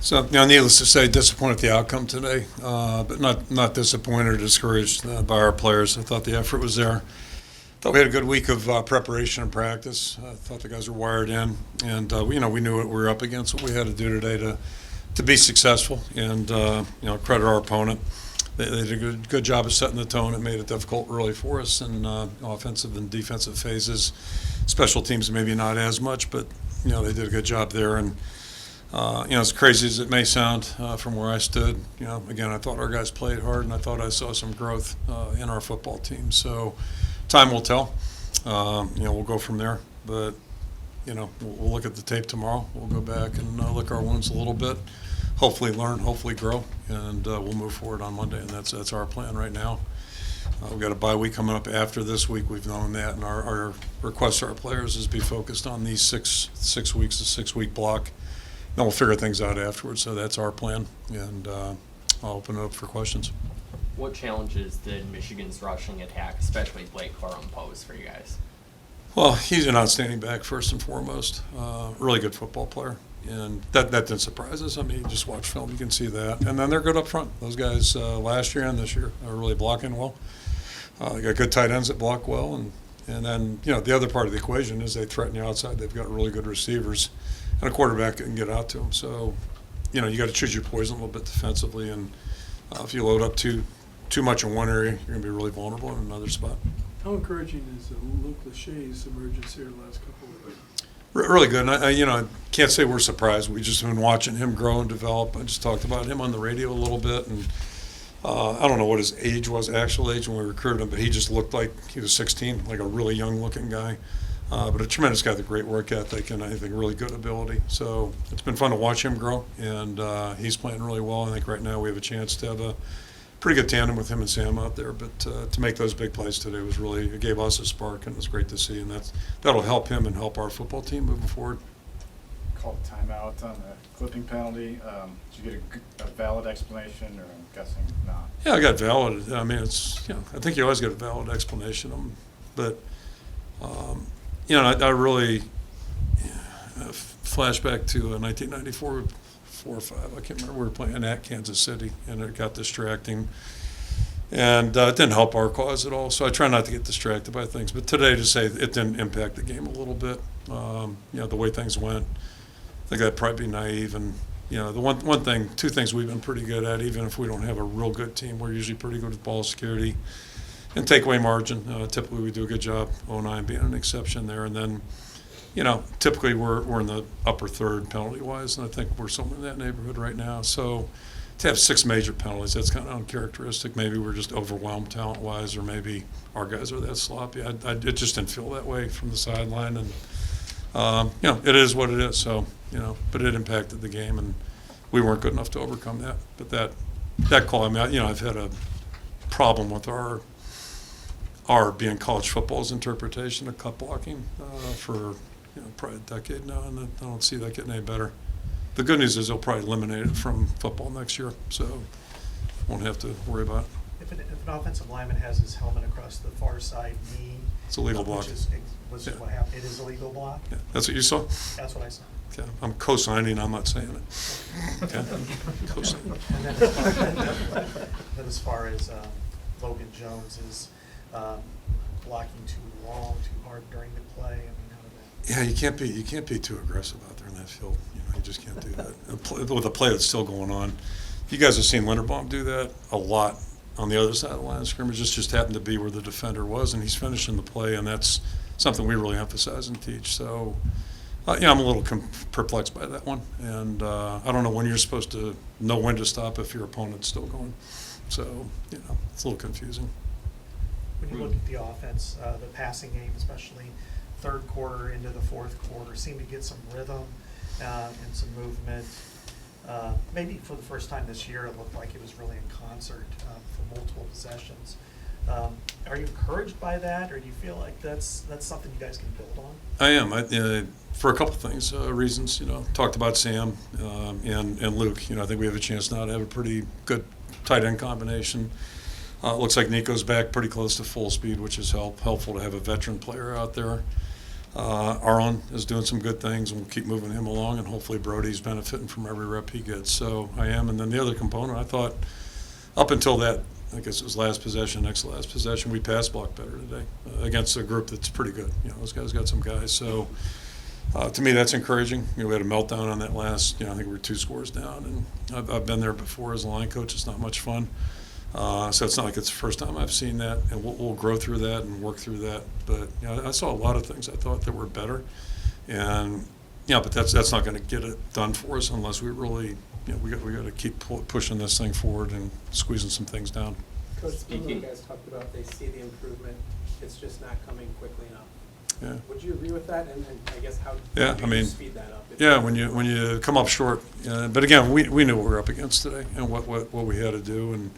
So, needless to say, disappointed with the outcome today, but not disappointed or discouraged by our players. I thought the effort was there. Thought we had a good week of preparation and practice. I thought the guys were wired in, and we knew what we were up against, what we had to do today to be successful, and credit our opponent. They did a good job of setting the tone. It made it difficult early for us in offensive and defensive phases. Special teams maybe not as much, but they did a good job there. And as crazy as it may sound from where I stood, again, I thought our guys played hard, and I thought I saw some growth in our football team. So time will tell. We'll go from there. But, we'll look at the tape tomorrow. We'll go back and look our wounds a little bit, hopefully learn, hopefully grow, and we'll move forward on Monday. And that's our plan right now. We've got a bye week coming up after this week. We've known that, and our request to our players is be focused on these six weeks, the 6-week block. Then we'll figure things out afterwards. So that's our plan, and I'll open it up for questions. What challenges did Michigan's rushing attack, especially Blake Corum, pose for you guys? Well, he's an outstanding back, first and foremost. Really good football player, and that didn't surprise us. I mean, you just watch film, you can see that. And then they're good up front. Those guys last year and this year are really blocking well. They got good tight ends that block well, and then the other part of the equation is they threaten you outside. They've got really good receivers and a quarterback that can get out to them. So, you got to choose your poison a little bit defensively, and if you load up too much in one area, you're going to be really vulnerable in another spot. How encouraging is Luke Lachey's emergence here the last couple of weeks? Really good. And I can't say we're surprised. We've just been watching him grow and develop. I just talked about him on the radio a little bit, and I don't know what his age was, actual age when we recruited him, but he just looked like he was 16, like a really young-looking guy. But a tremendous guy with a great work ethic and I think really good ability. So it's been fun to watch him grow, and he's playing really well. I think right now we have a chance to have a pretty good tandem with him and Sam out there. But to make those big plays today it gave us a spark, and it was great to see. And that'll help him and help our football team moving forward. Called timeout on the clipping penalty. Did you get a valid explanation, or I'm guessing not? Yeah, I got valid. I mean, it's I think you always get a valid explanation. But I really flashback to 1994, 4 or 5. I can't remember. We were playing at Kansas City, and it got distracting, and it didn't help our cause at all. So I try not to get distracted by things. But today, to say it didn't impact the game a little bit, the way things went, I think that'd probably be naive. And the two things we've been pretty good at, even if we don't have a real good team, we're usually pretty good with ball security and takeaway margin. Typically, we do a good job. 09 being an exception there, and then, typically we're in the upper third penalty-wise, and I think we're somewhere in that neighborhood right now. So to have 6 major penalties, that's kind of uncharacteristic. Maybe we're just overwhelmed talent-wise, or maybe our guys are that sloppy. It just didn't feel that way from the sideline, and it is what it is. So but it impacted the game, and we weren't good enough to overcome that. But that call, I mean, I've had a problem with our being college football's interpretation of cut blocking for probably a decade now, and I don't see that getting any better. The good news is they'll probably eliminate it from football next year, so won't have to worry about it. If an offensive lineman has his helmet across the far side knee, it's a legal block. Which is what happened. It is a legal block? Yeah. That's what you saw? That's what I saw. Okay. I'm co-signing, I'm not saying it. Okay. Co-signing. And then as far as Logan Jones is blocking too long, too hard during the play, I mean, how did that? Yeah, you can't be too aggressive out there in that field. You just can't do that. With a play that's still going on. You guys have seen Linderbaum do that a lot on the other side of the line of scrimmage. This just happened to be where the defender was, and he's finishing the play, and that's something we really emphasize and teach. So, I'm a little perplexed by that one, and I don't know when you're supposed to know when to stop if your opponent's still going. So, it's a little confusing. When you look at the offense, the passing game, especially third quarter into the fourth quarter, seemed to get some rhythm and some movement. Maybe for the first time this year, it looked like it was really in concert for multiple possessions. Are you encouraged by that, or do you feel like that's something you guys can build on? I am. For a couple of things, reasons. Talked about Sam and Luke. I think we have a chance now to have a pretty good tight end combination. Looks like Nico's back pretty close to full speed, which is helpful to have a veteran player out there. Arlen is doing some good things, and we'll keep moving him along, and hopefully Brody's benefiting from every rep he gets. So I am. And then the other component, I thought, up until that, I guess it was last possession, next to last possession, we pass blocked better today against a group that's pretty good. Those guys got some guys. So to me, that's encouraging. We had a meltdown on that last, I think we were 2 scores down, and I've been there before as a line coach. It's not much fun. So it's not like it's the first time I've seen that, and we'll grow through that and work through that. But I saw a lot of things I thought that were better, and but that's not going to get it done for us unless we really, we got to keep pushing this thing forward and squeezing some things down. Coach, some of the Speaking- guys talked about they see the improvement, it's just not coming quickly enough. Yeah. Would you agree with that? And I guess how Yeah, do I you mean, speed that up? Yeah, when you come up short, but again, we knew what we were up against today and what we had to do, and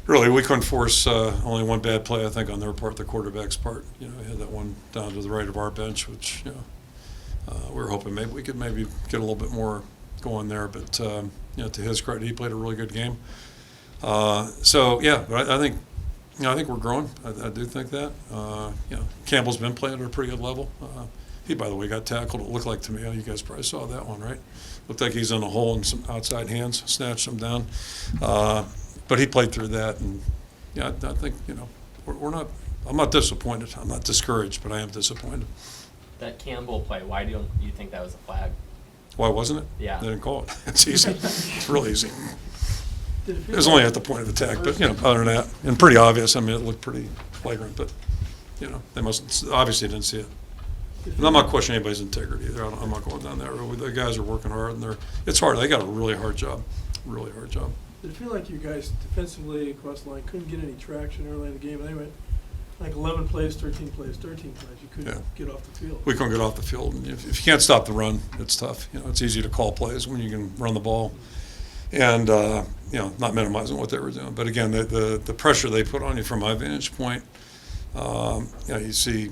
really we couldn't force only one bad play, I think, on their part, the quarterback's part. We had that one down to the right of our bench, which we were hoping maybe we could get a little bit more going there, but to his credit, he played a really good game. So yeah, but I think. I think we're growing. I do think that. Campbell's been playing at a pretty good level. He, by the way, got tackled. It looked like to me. You guys probably saw that one, right? Looked like he's in a hole and some outside hands snatched him down. But he played through that, and I think we're not. I'm not disappointed. I'm not discouraged, but I am disappointed. That Campbell play, why don't you think that was a flag? Why wasn't it? Yeah. They didn't call it. It's easy. It's real easy. Did It was only at the point of attack, but other than that, and pretty obvious. I mean, it looked pretty flagrant, but they must obviously didn't see it. And I'm not questioning anybody's integrity either. I'm not going down that road. The guys are working hard, and it's hard. They got a really hard job, really hard job. Did it feel like you guys defensively across the line couldn't get any traction early in the game? They went like 11 plays, 13 plays, 13 plays. You couldn't get off the field. We couldn't get off the field, and if you can't stop the run, it's tough. It's easy to call plays when you can run the ball. And, not minimizing what they were doing. But again, the pressure they put on you from my vantage point, you see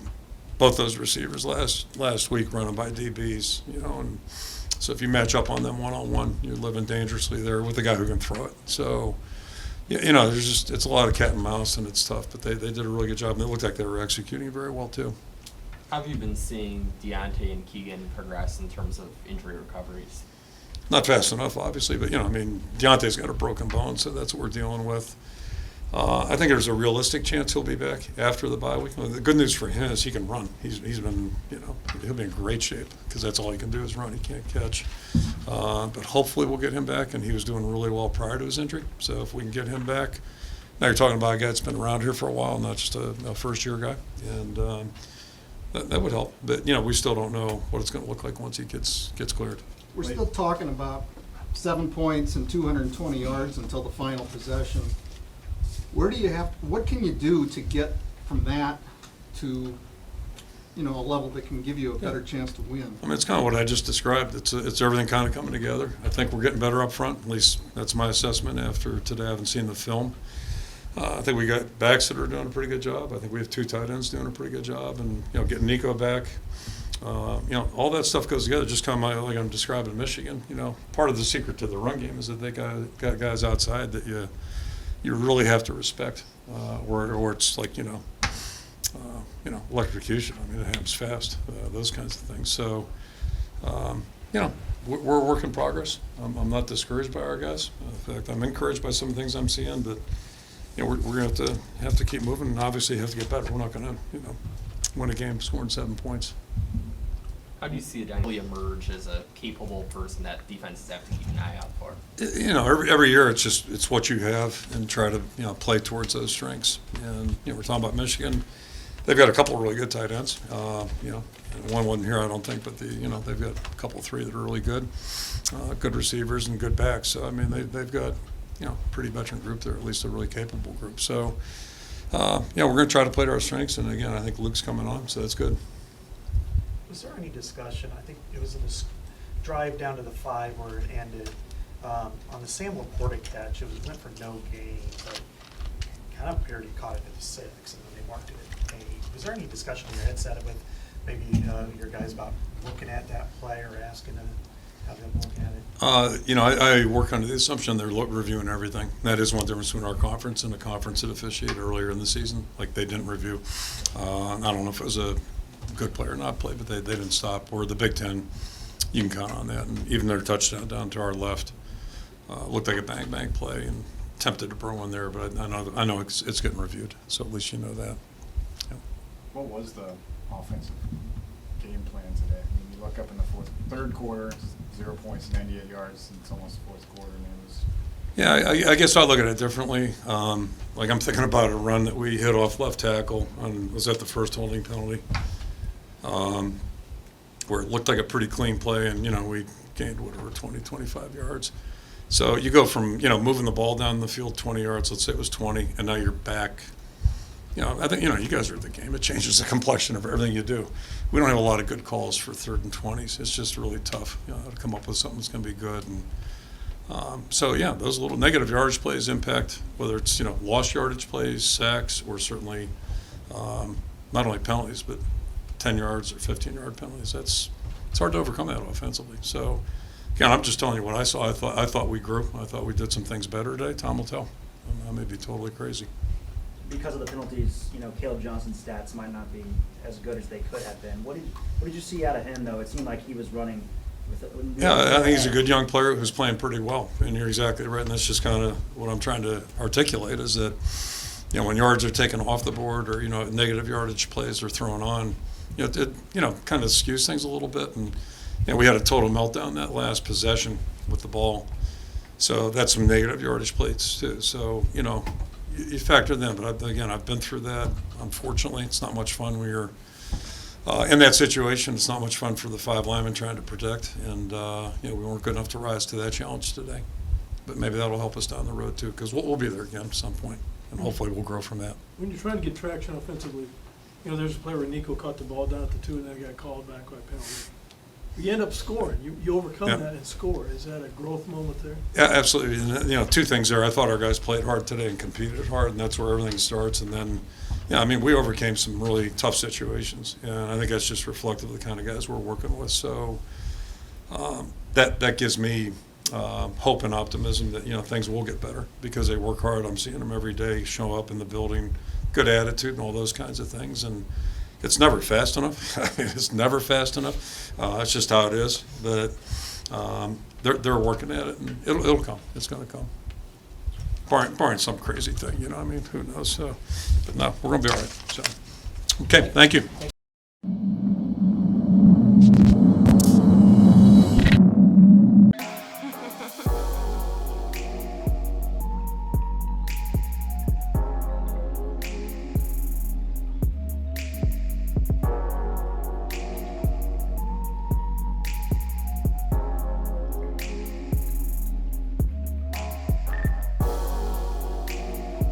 both those receivers last week running by DBs, and so if you match up on them one-on-one, you're living dangerously there with a guy who can throw it. So, it's a lot of cat and mouse, and it's tough. But they did a really good job, and it looked like they were executing very well, too. How have you been seeing Deontay and Keegan progress in terms of injury recoveries? Not fast enough, obviously, but Deontay's got a broken bone, so that's what we're dealing with. I think there's a realistic chance he'll be back after the bye week. The good news for him is he can run. He's been, he'll be in great shape because that's all he can do is run. He can't catch. But hopefully we'll get him back, and he was doing really well prior to his injury. So if we can get him back, now you're talking about a guy that's been around here for a while, not just a first-year guy, and that would help. But we still don't know what it's going to look like once he gets cleared. We're still talking about 7 points and 220 yards until the final possession. What can you do to get from that to, a level that can give you a better chance to win? I mean, it's kind of what I just described. It's everything kind of coming together. I think we're getting better up front. At least that's my assessment after today. I haven't seen the film. I think we got backs that are doing a pretty good job. I think we have 2 tight ends doing a pretty good job, and getting Nico back. All that stuff goes together. Just kind of like I'm describing Michigan. Part of the secret to the run game is that they got guys outside that you really have to respect, or it's like electrocution. I mean, it happens fast. Those kinds of things. So, we're a work in progress. I'm not discouraged by our guys. In fact, I'm encouraged by some of the things I'm seeing. But we're going to have to keep moving, and obviously have to get better. We're not going to win a game scoring 7 points. How do you see Deontay emerge as a capable person that defenses have to keep an eye out for? Every year it's what you have, and try to play towards those strengths. And we're talking about Michigan. They've got a couple of really good tight ends. One wasn't here, I don't think, but they've got a couple, 3 that are really good. Good receivers and good backs. So I mean, they've got a pretty veteran group there, at least a really capable group. So we're going to try to play to our strengths. And again, I think Luke's coming on, so that's good. Was there any discussion, I think it was in this drive down to the 5 where it ended, on the Sam Laporta catch, it went for no gain, but kind of appeared he caught it at the 6, and then they marked it at 8. Was there any discussion in your headset with maybe your guys about looking at that play or asking to have them look at it? I work under the assumption they're reviewing everything. That is one difference between our conference and the conference that officiated earlier in the season. Like, they didn't review. I don't know if it was good play or not play, but they didn't stop. Or the Big Ten, you can count on that. And even their touchdown down to our left looked like a bang play, and tempted to burn one there, but I know it's getting reviewed, so at least you know that. Yeah. What was the offensive game plan today? I mean, you look up in the third quarter, 0 points, 98 yards, and it's almost fourth quarter, and it was. Yeah, I guess I look at it differently. Like I'm thinking about a run that we hit off left tackle, was that the first holding penalty? Where it looked like a pretty clean play, and, we gained whatever, 20, 25 yards. So you go from, moving the ball down the field 20 yards, let's say it was 20, and now you're back. I think, you guys are at the game. It changes the complexion of everything you do. We don't have a lot of good calls for 3rd and 20s. It's just really tough, to come up with something that's going to be good. And so, yeah, those little negative yardage plays impact, whether it's, lost yardage plays, sacks, or certainly not only penalties, but 10 yards or 15-yard penalties. It's hard to overcome that offensively. So, again, I'm just telling you what I saw. I thought we grew. I thought we did some things better today. Tom will tell. I may be totally crazy. Because of the penalties, Caleb Johnson's stats might not be as good as they could have been. What did you see out of him, though? It seemed like he was running with it. Yeah, I think he's a good young player who's playing pretty well. And you're exactly right. And that's just kind of what I'm trying to articulate is that, when yards are taken off the board or, negative yardage plays are thrown on, it kind of skews things a little bit. And, we had a total meltdown that last possession with the ball. So that's some negative yardage plays too. So, you factor them. But I've been through that. Unfortunately, it's not much fun when you're in that situation. It's not much fun for the 5 linemen trying to protect. And, we weren't good enough to rise to that challenge today. But maybe that'll help us down the road too, because we'll be there again at some point. And hopefully we'll grow from that. When you're trying to get traction offensively, there's a player where Nico caught the ball down at the 2 and then got called back by a penalty. You end up scoring. You overcome Yeah. that and score. Is that a growth moment there? Yeah, absolutely. And, 2 things there. I thought our guys played hard today and competed hard, and that's where everything starts. And then, we overcame some really tough situations. And I think that's just reflective of the kind of guys we're working with. So that gives me hope and optimism that, things will get better because they work hard. I'm seeing them every day show up in the building, good attitude and all those kinds of things. And it's never fast enough. It's never fast enough. That's just how it is. But they're working at it, and it'll come. It's going to come. Barring some crazy thing, who knows? So, but no, we're going to be all right. So, okay, thank you.